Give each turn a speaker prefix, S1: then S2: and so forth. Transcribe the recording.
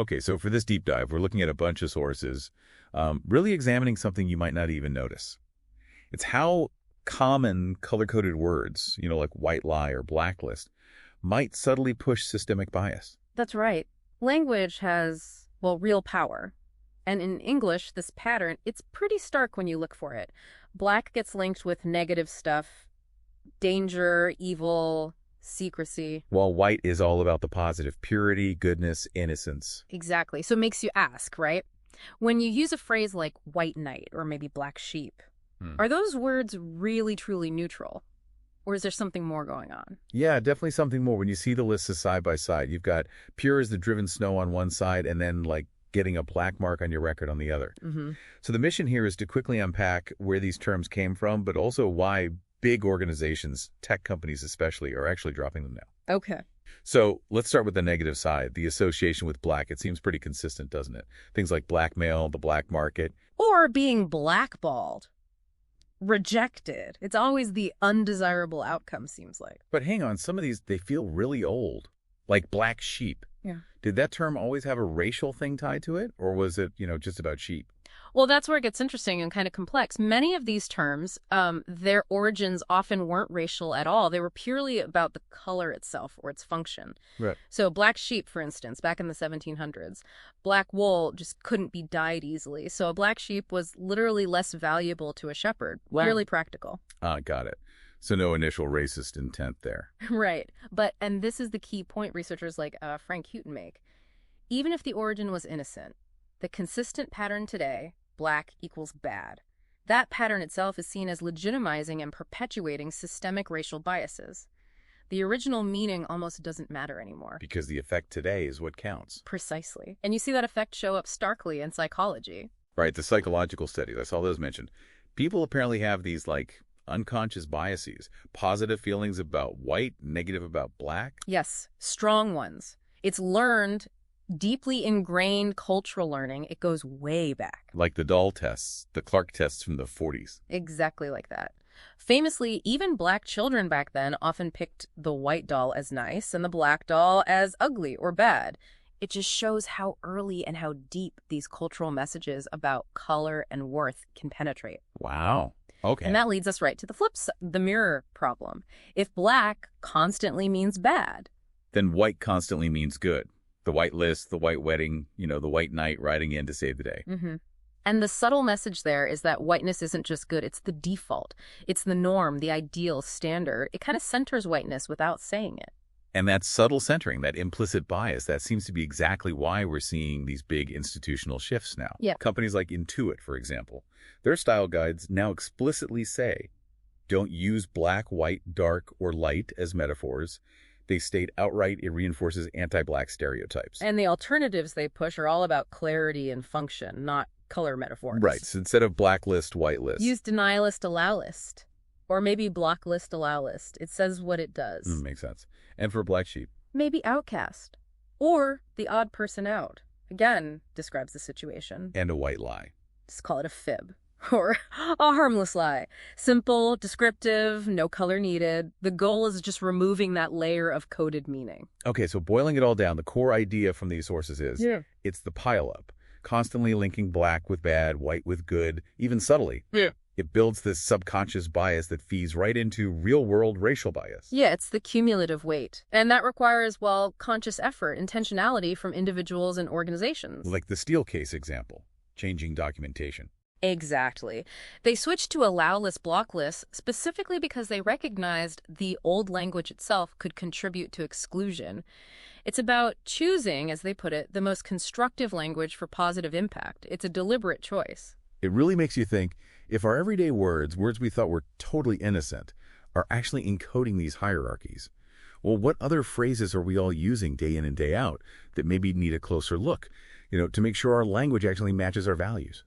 S1: Okay, so for this deep dive, we're looking at a bunch of sources, really examining something you might not even notice. It's how common color-coded words, like white lie or blacklist, might subtly push systemic bias.
S2: That's right. Language has, well, real power. And in English, this pattern, it's pretty stark when you look for it. Black gets linked with negative stuff, danger, evil, secrecy.
S1: While white is all about the positive, purity, goodness, innocence.
S2: Exactly. So it makes you ask, right? When you use a phrase like white knight or maybe black sheep, are those words really, truly neutral? Or is there something more going on?
S1: Yeah, definitely something more. When you see the lists side by side, you've got pure as the driven snow on one side and then getting a black mark on your record on the other. So the mission here is to quickly unpack where these terms came from, but also why big organizations, tech companies especially, are actually dropping them now.
S2: Okay.
S1: So let's start with the negative side, the association with black. It seems pretty consistent, doesn't it? Things like blackmail, the black market.
S2: Or being blackballed. Rejected. It's always the undesirable outcome, seems like.
S1: But hang on, some of these, they feel really old, like black sheep.
S2: Yeah.
S1: Did that term always have a racial thing tied to it, or was it, just about sheep?
S2: Well, that's where it gets interesting and kind of complex. Many of these terms, their origins often weren't racial at all. They were purely about the color itself or its function.
S1: Right.
S2: So black sheep, for instance, back in the 1700s, black wool just couldn't be dyed easily. So a black sheep was literally less valuable to a shepherd.
S1: Wow.
S2: Purely practical.
S1: Got it. So no initial racist intent there.
S2: Right. And this is the key point researchers like Frank Houghton make. Even if the origin was innocent, the consistent pattern today, black equals bad. That pattern itself is seen as legitimizing and perpetuating systemic racial biases. The original meaning almost doesn't matter anymore.
S1: Because the effect today is what counts.
S2: Precisely. And you see that effect show up starkly in psychology.
S1: Right, the psychological studies, I saw those mentioned. People apparently have these, unconscious biases. Positive feelings about white, negative about black.
S2: Yes, strong ones. It's learned, deeply ingrained cultural learning. It goes way back.
S1: Like the Dahl tests, the Clark tests from the 40s.
S2: Exactly like that. Famously, even black children back then often picked the white doll as nice and the black doll as ugly or bad. It just shows how early and how deep these cultural messages about color and worth can penetrate.
S1: Wow. Okay.
S2: And that leads us right to the flip side, the mirror problem. If black constantly means bad,
S1: then white constantly means good. The white list, the white wedding, the white knight riding in to save the day.
S2: And the subtle message there is that whiteness isn't just good. It's the default. It's the norm, the ideal standard. It kind of centers whiteness without saying it.
S1: And that subtle centering, that implicit bias, that seems to be exactly why we're seeing these big institutional shifts now.
S2: Yeah.
S1: Companies like Intuit, for example, their style guides now explicitly say, don't use black, white, dark, or light as metaphors. They state outright it reinforces anti-black stereotypes.
S2: And the alternatives they push are all about clarity and function, not color metaphors.
S1: Right. So instead of black list, white list.
S2: Use deny list, allow list. Or maybe block list, allow list. It says what it does.
S1: Makes sense. And for black sheep?
S2: Maybe outcast. Or the odd person out. Again, describes the situation.
S1: And a white lie.
S2: Just call it a fib. Or a harmless lie. Simple, descriptive, no color needed. The goal is just removing that layer of coded meaning.
S1: Okay, so boiling it all down, the core idea from these sources is it's the pileup, constantly linking black with bad, white with good, even subtly.
S2: Yeah.
S1: It builds this subconscious bias that feeds right into real-world racial bias.
S2: Yeah, it's the cumulative weight. And that requires, conscious effort, intentionality from individuals and organizations.
S1: Like the Steele case example, changing documentation.
S2: Exactly. They switched to allow list, block list, specifically because they recognized the old language itself could contribute to exclusion. It's about choosing, as they put it, the most constructive language for positive impact. It's a deliberate choice.
S1: It really makes you think, if our everyday words we thought were totally innocent, are actually encoding these hierarchies, well, what other phrases are we all using day in and day out that maybe need a closer look, to make sure our language actually matches our values?